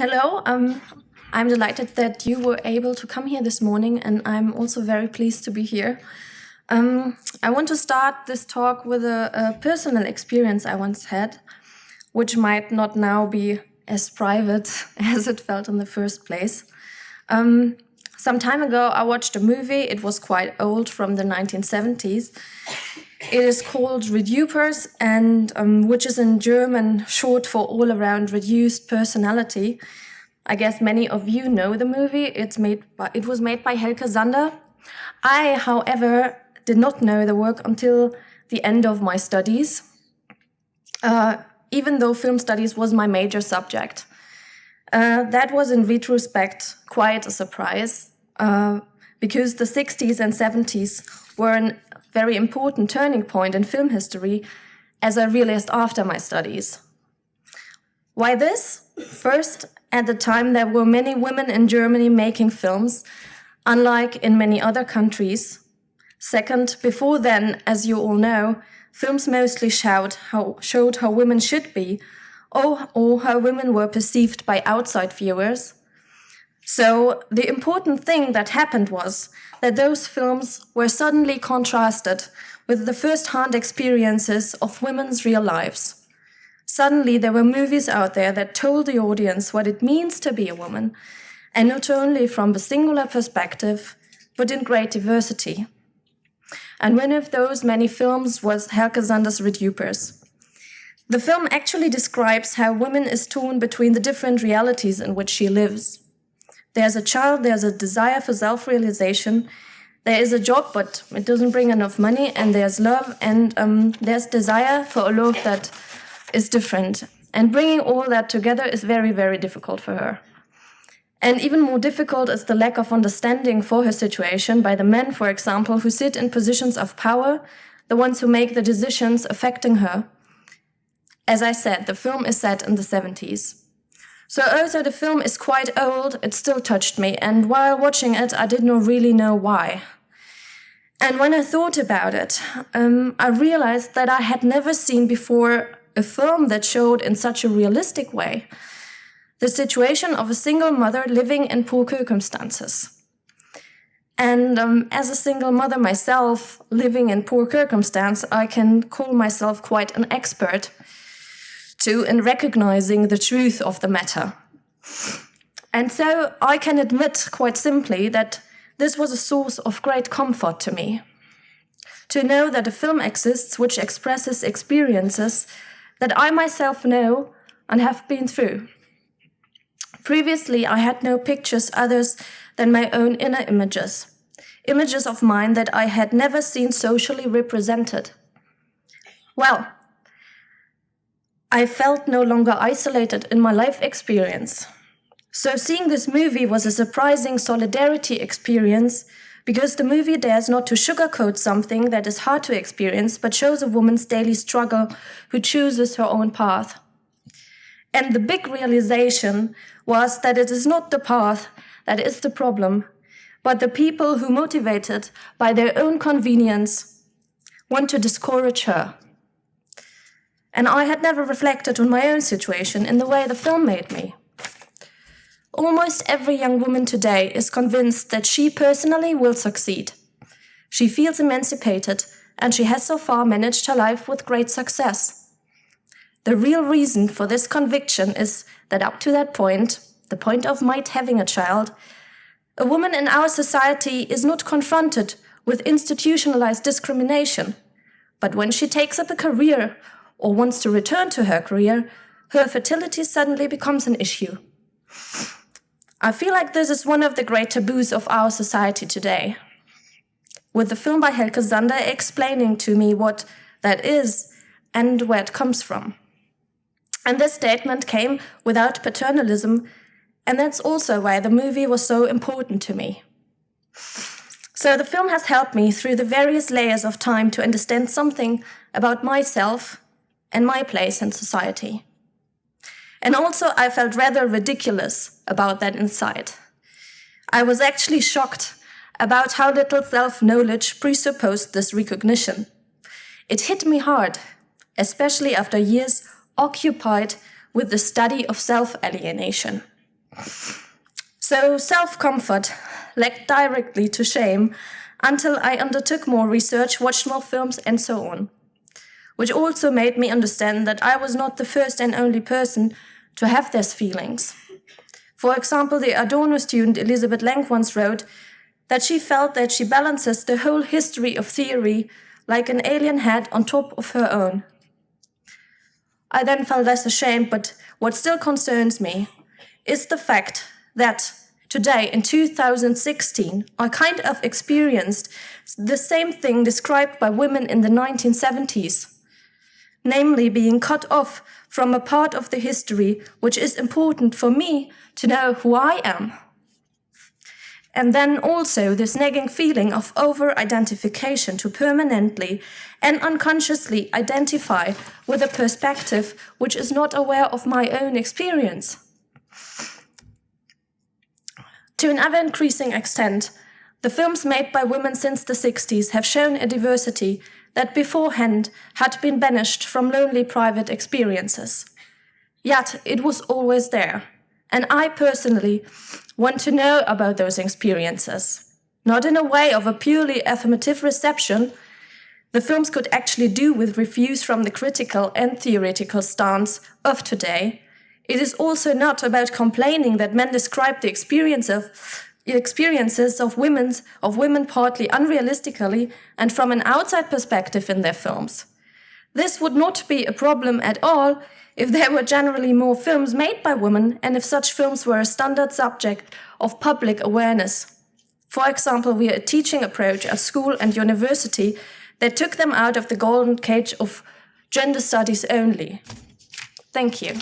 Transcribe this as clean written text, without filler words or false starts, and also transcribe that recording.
Hello, I'm delighted that you were able to come here this morning, and I'm also very pleased to be here. I want to start this talk with a personal experience I once had, which might not now be as private as it felt in the first place. Some time ago, I watched a movie. It was quite old, from the 1970s. It is called Reducers, and which is in German short for all around reduced personality. I guess many of you know the movie. It was made by Helge Sander. I, however, did not know the work until the end of my studies, even though film studies was my major subject. That was, in retrospect, quite a surprise, because the 60s and 70s were a very important turning point in film history, as I realized after my studies. Why this? First, at the time there were many women in Germany making films, unlike in many other countries. Second, before then, as you all know, films mostly showed how women should be, or how women were perceived by outside viewers. So the important thing that happened was that those films were suddenly contrasted with the first-hand experiences of women's real lives. Suddenly there were movies out there that told the audience what it means to be a woman, and not only from a singular perspective, but in great diversity. And one of those many films was Helge Sander's Reducers. The film actually describes how woman is torn between the different realities in which she lives. There's a child, there's a desire for self-realization, there is a job, but it doesn't bring enough money, and there's love, and there's desire for a love that is different. And bringing all that together is very, very difficult for her. And even more difficult is the lack of understanding for her situation by the men, for example, who sit in positions of power, the ones who make the decisions affecting her. As I said, the film is set in the 70s. So although the film is quite old, it still touched me, and while watching it, I did not really know why. And when I thought about it, I realized that I had never seen before a film that showed in such a realistic way the situation of a single mother living in poor circumstances. And as a single mother myself, living in poor circumstances, I can call myself quite an expert in recognizing the truth of the matter. And so I can admit quite simply that this was a source of great comfort to me. To know that a film exists which expresses experiences that I myself know and have been through. Previously, I had no pictures others than my own inner images of mine that I had never seen socially represented. Well, I felt no longer isolated in my life experience. So seeing this movie was a surprising solidarity experience, because the movie dares not to sugarcoat something that is hard to experience, but shows a woman's daily struggle who chooses her own path. And the big realization was that it is not the path that is the problem, but the people who, motivated by their own convenience, want to discourage her. And I had never reflected on my own situation in the way the film made me. Almost every young woman today is convinced that she personally will succeed. She feels emancipated, and she has so far managed her life with great success. The real reason for this conviction is that up to that point, the point of might having a child, a woman in our society is not confronted with institutionalized discrimination. But when she takes up a career or wants to return to her career, her fertility suddenly becomes an issue. I feel like this is one of the great taboos of our society today. With the film by Helge Sander explaining to me what that is and where it comes from. And this statement came without paternalism, and that's also why the movie was so important to me. So the film has helped me through the various layers of time to understand something about myself and my place in society. And also I felt rather ridiculous about that insight. I was actually shocked about how little self-knowledge presupposed this recognition. It hit me hard, especially after years occupied with the study of self-alienation. So self-comfort led directly to shame until I undertook more research, watched more films, and so on, which also made me understand that I was not the first and only person to have these feelings. For example, the Adorno student Elizabeth Lenk once wrote that she felt that she balances the whole history of theory like an alien head on top of her own. I then felt less ashamed, but what still concerns me is the fact that today, in 2016, I kind of experienced the same thing described by women in the 1970s, namely being cut off from a part of the history which is important for me to know who I am. And then also this nagging feeling of over-identification to permanently and unconsciously identify with a perspective which is not aware of my own experience. To an ever-increasing extent, the films made by women since the 60s have shown a diversity that beforehand had been banished from lonely private experiences. Yet it was always there, and I personally want to know about those experiences, not in a way of a purely affirmative reception the films could actually do with reviews from the critical and theoretical stance of today. It is also not about complaining that men describe the experiences of women partly unrealistically and from an outside perspective in their films. This would not be a problem at all if there were generally more films made by women and if such films were a standard subject of public awareness. For example, via a teaching approach at school and university that took them out of the golden cage of gender studies only. Thank you.